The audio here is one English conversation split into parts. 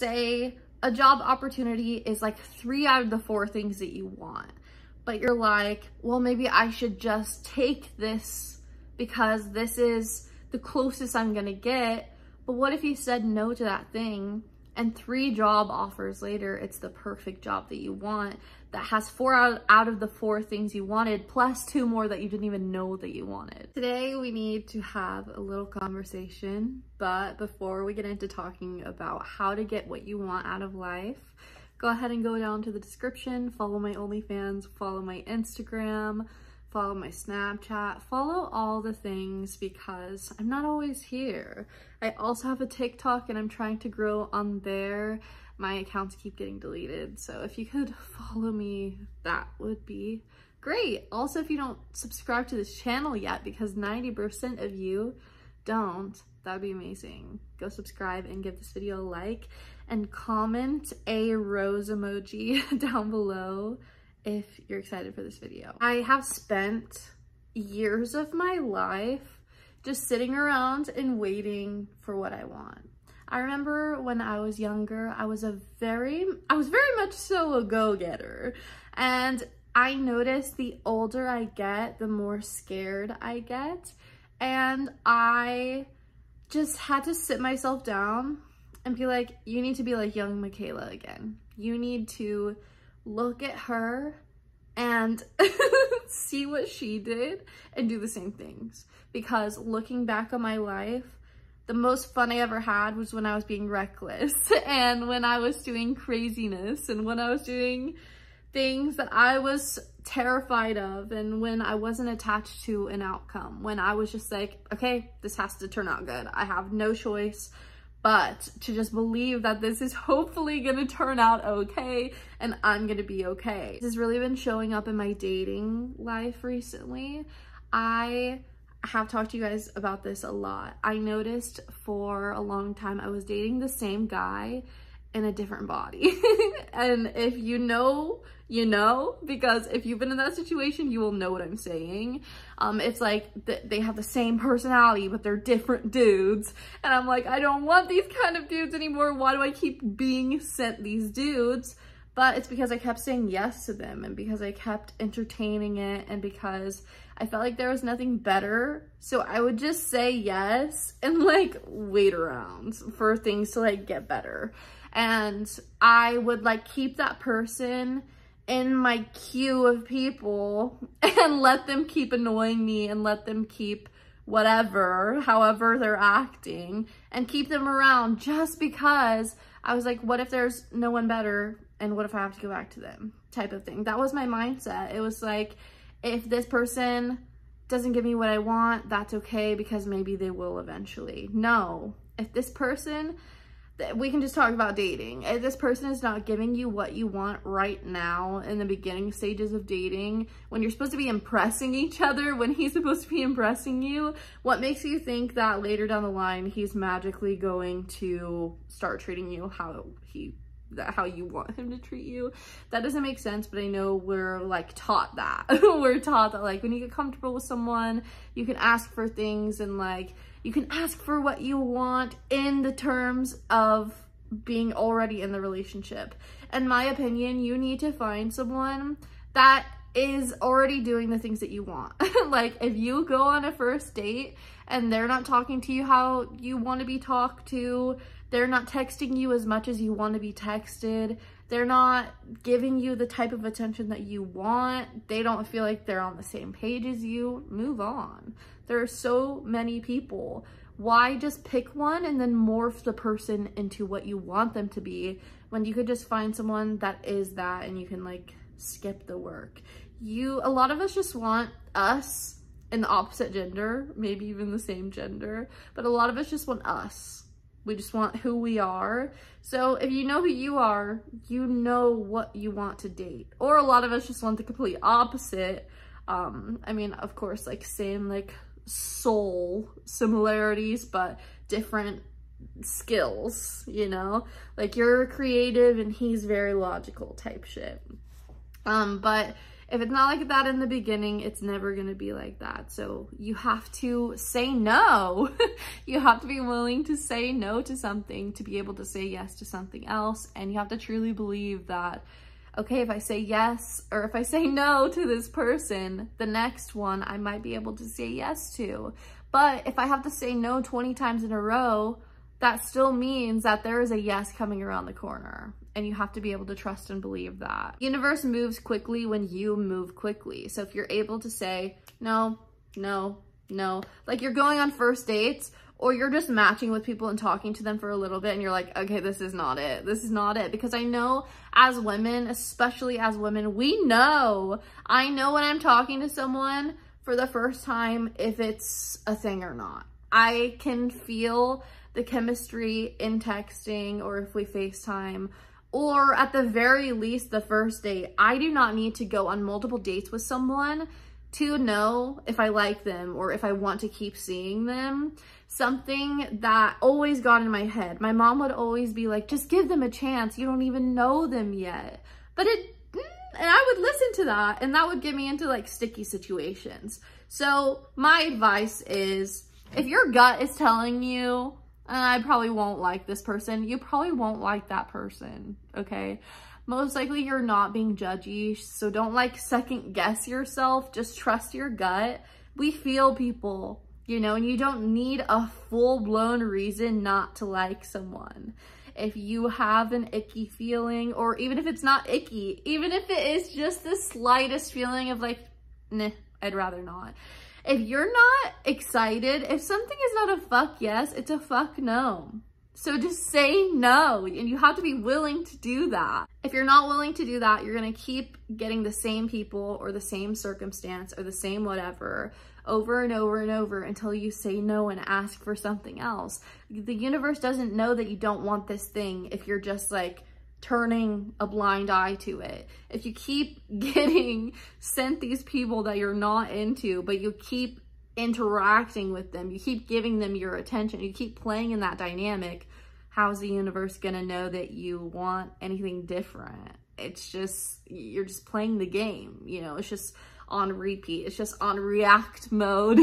say a job opportunity is like 3 out of the 4 things that you want, but you're like, well, maybe I should just take this because this is the closest I'm gonna get. But what if you said no to that thing and 3 job offers later, it's the perfect job that you want that has 4 out of the 4 things you wanted, plus 2 more that you didn't even know that you wanted. Today, we need to have a little conversation, but before we get into talking about how to get what you want out of life, go ahead and go down to the description, follow my OnlyFans, follow my Instagram, follow my Snapchat, follow all the things because I'm not always here. I also have a TikTok and I'm trying to grow on there. My accounts keep getting deleted, so if you could follow me, that would be great. Also, if you don't subscribe to this channel yet, because 90% of you don't, that'd be amazing. Go subscribe and give this video a like and comment a rose emoji down below if you're excited for this video. I have spent years of my life just sitting around and waiting for what I want. I remember when I was younger, I was very much so a go-getter. And I noticed the older I get, the more scared I get. And I just had to sit myself down and be like, you need to be like young Michaela again. You need to look at her and see what she did and do the same things. Because looking back on my life, the most fun I ever had was when I was being reckless and when I was doing craziness and when I was doing things that I was terrified of and when I wasn't attached to an outcome, when I was just like, okay, this has to turn out good. I have no choice but to just believe that this is hopefully gonna turn out okay and I'm gonna be okay. This has really been showing up in my dating life recently. I have talked to you guys about this a lot. I noticed for a long time I was dating the same guy in a different body. And if you know, you know, because if you've been in that situation, you will know what I'm saying. It's like they have the same personality, but they're different dudes. And I'm like, I don't want these kind of dudes anymore. Why do I keep being sent these dudes? But it's because I kept saying yes to them and because I kept entertaining it and because I felt like there was nothing better. So I would just say yes and like wait around for things to like get better. And I would like keep that person in my queue of people and let them keep annoying me and let them keep whatever, however they're acting, and keep them around just because I was like, what if there's no one better and what if I have to go back to them type of thing. That was my mindset. It was like, if this person doesn't give me what I want, that's okay because maybe they will eventually. No, if this person, we can just talk about dating. If this person is not giving you what you want right now in the beginning stages of dating, when you're supposed to be impressing each other, when he's supposed to be impressing you, what makes you think that later down the line, he's magically going to start treating you how you want him to treat you? That doesn't make sense, but I know we're like taught that. We're taught that like when you get comfortable with someone, you can ask for things and like you can ask for what you want in the terms of being already in the relationship. In my opinion, you need to find someone that is already doing the things that you want. Like if you go on a first date and they're not talking to you how you want to be talked to, they're not texting you as much as you want to be texted, they're not giving you the type of attention that you want, they don't feel like they're on the same page as you, move on. There are so many people. Why just pick one and then morph the person into what you want them to be when you could just find someone that is that and you can like skip the work? A lot of us just want us in the opposite gender, maybe even the same gender, but a lot of us just want us. We just want who we are. So if you know who you are, you know what you want to date. Or a lot of us just want the complete opposite. I mean, of course, like same like soul similarities, but different skills, you know? Like you're creative and he's very logical type shit. But If it's not like that in the beginning, it's never going to be like that. So you have to say no. You have to be willing to say no to something to be able to say yes to something else. And you have to truly believe that, okay, if I say yes or if I say no to this person, the next one I might be able to say yes to. But if I have to say no 20 times in a row, that still means that there is a yes coming around the corner. And you have to be able to trust and believe that. The universe moves quickly when you move quickly. So if you're able to say no, no, no, like you're going on first dates or you're just matching with people and talking to them for a little bit and you're like, okay, this is not it. This is not it. Because I know as women, especially as women, we know. I know when I'm talking to someone for the first time if it's a thing or not. I can feel the chemistry in texting or if we FaceTime, or at the very least the first date. I do not need to go on multiple dates with someone to know if I like them or if I want to keep seeing them. Something that always got in my head. My mom would always be like, just give them a chance. You don't even know them yet. And I would listen to that and that would get me into like sticky situations. So my advice is, if your gut is telling you, I probably won't like this person, you probably won't like that person, okay? Most likely you're not being judgy, so don't like second guess yourself, just trust your gut. We feel people, you know, and you don't need a full-blown reason not to like someone. If you have an icky feeling, or even if it's not icky, even if it is just the slightest feeling of like, nah, I'd rather not. If you're not excited, if something is not a fuck yes, it's a fuck no. So just say no, and you have to be willing to do that. If you're not willing to do that, you're gonna keep getting the same people or the same circumstance or the same whatever over and over and over until you say no and ask for something else. The universe doesn't know that you don't want this thing if you're just like turning a blind eye to it. If you keep getting sent these people that you're not into, but you keep interacting with them, you keep giving them your attention, you keep playing in that dynamic, how's the universe gonna know that you want anything different? It's just, you're just playing the game, you know, it's just on repeat, it's just on react mode.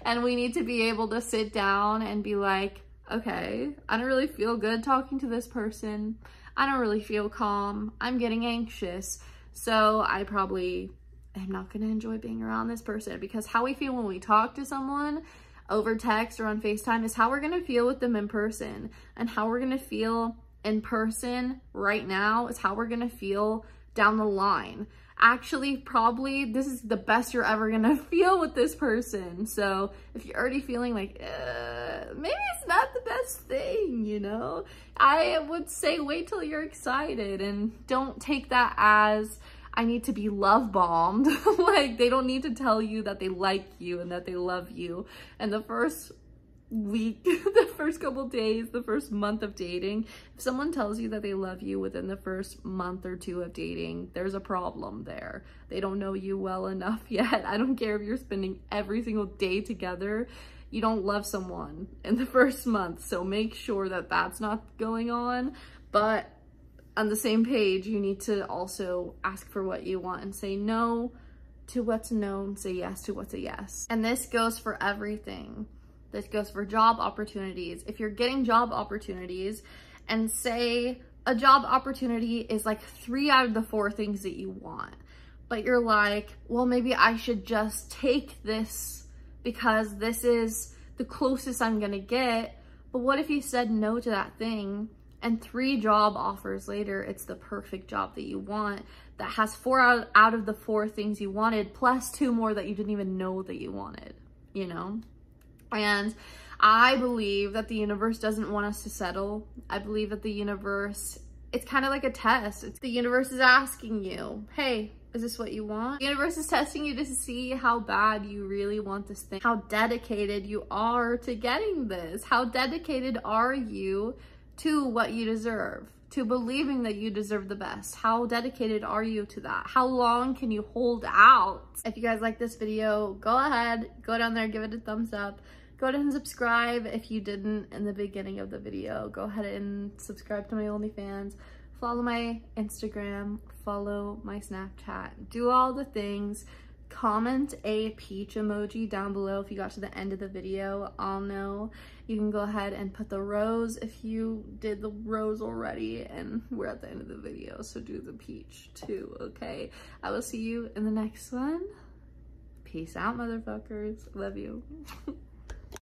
And we need to be able to sit down and be like, okay, I don't really feel good talking to this person. I don't really feel calm. I'm getting anxious. So I probably am not gonna enjoy being around this person, because how we feel when we talk to someone over text or on FaceTime is how we're gonna feel with them in person. And how we're gonna feel in person right now is how we're gonna feel down the line. Actually, probably this is the best you're ever gonna feel with this person. So if you're already feeling like, maybe it's not the best thing, you know? I would say wait till you're excited and don't take that as I need to be love bombed. Like, they don't need to tell you that they like you and that they love you. And the first week, the first couple days, the first month of dating, if someone tells you that they love you within the first month or two of dating, there's a problem there. They don't know you well enough yet. I don't care if you're spending every single day together, you don't love someone in the first month. So make sure that that's not going on. But on the same page, you need to also ask for what you want and say no to what's no and say yes to what's a yes. And this goes for everything. This goes for job opportunities. If you're getting job opportunities and say a job opportunity is like 3 out of the 4 things that you want, but you're like, well, maybe I should just take this because this is the closest I'm gonna get. But what if you said no to that thing and 3 job offers later, it's the perfect job that you want that has 4 out of the 4 things you wanted, plus 2 more that you didn't even know that you wanted, you know? And I believe that the universe doesn't want us to settle. I believe that the universe, it's kind of like a test. The universe is asking you, hey, is this what you want? The universe is testing you to see how bad you really want this thing, how dedicated you are to getting this, how dedicated are you to what you deserve, to believing that you deserve the best. How dedicated are you to that? How long can you hold out? If you guys like this video, go ahead, go down there, give it a thumbs up. Go ahead and subscribe if you didn't in the beginning of the video. Go ahead and subscribe to my OnlyFans. follow my Instagram, follow my Snapchat, do all the things. Comment a peach emoji down below if you got to the end of the video. I'll know. You can go ahead and put the rose if you did the rose already, and we're at the end of the video, so do the peach too, okay? I will see you in the next one. Peace out, motherfuckers. Love you.